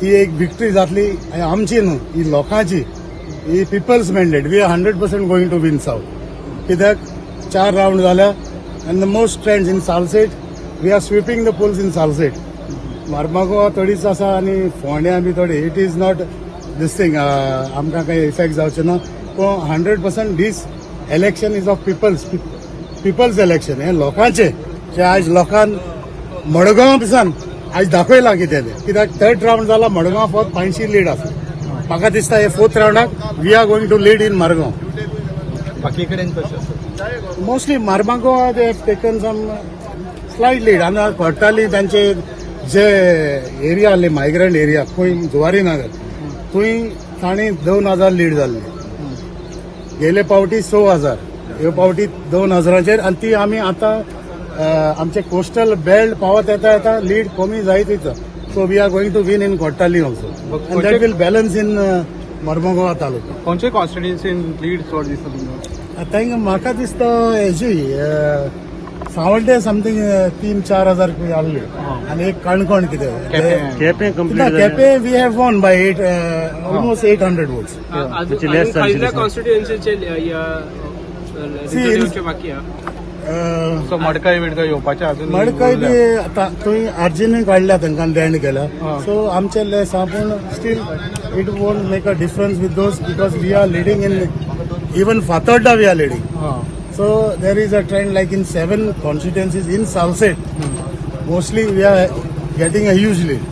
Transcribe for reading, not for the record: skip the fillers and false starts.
ही एक विक्ट्री जातली आनी आमची न्हू ही लोकांची ही people's mandate we are 100% going to win south कित्याक 4 राउंड जाल्या and the most trends in Salcete we are sweeping the polls in Salcete Mormugao थोडीच आसा आनी फोंड्या बी थोडी it is not this thing आमकां काही इफेक्ट जावचे ना पूण 100% this election is of people's election हे लोकांचे जे आयज लोकांन मडगांव पिसान आयज दाखयलां कितें तें कित्याक 3rd राउंड जाला मडगांव फक्त 500 लीड आसा म्हाका दिसता हे 4th राउंडाक we are going to lead in Margao बाकी कडेन कशें आसा mostly Margao they have taken some slight lead आनी पडटाली तांचे जे एरिया आसले मायग्रंट एरिया खंय जुवारी नगर थंय तांणी 2000 लीड जाल्ली गेले पावटी 6000 ह्यो पावटी 2000चेर आनी ती आमी आतां आमचे कोस्टल बेल्ट पावत येता येता लीड कमी जायत वयता so we are going to win in Cortalim also and that will balance in Mormugao taluka खंयचे कॉन्स्टिट्युएन्सीन लीड चड दिसता तुमकां थंय म्हाका दिसता हेजी सावड्डे समथींग 3-4 हजार जाल्ली आनी एक काणकोण कितें Quepem we have won by almost 800 votes खंयच्या कॉन्स्टिट्युएन्सीचे बाकी सो मडकय बिडकय येवपाचे अजून मडकय बी आतां थंय आर्जीनूय काडल्या तांकां लँड केला सो आमचे लेस पूण still it won't make a difference with those because we are leading in even Fatorda we are leading So there is a trend like in 7 constituencies in Salset. Mostly we are getting a huge lead.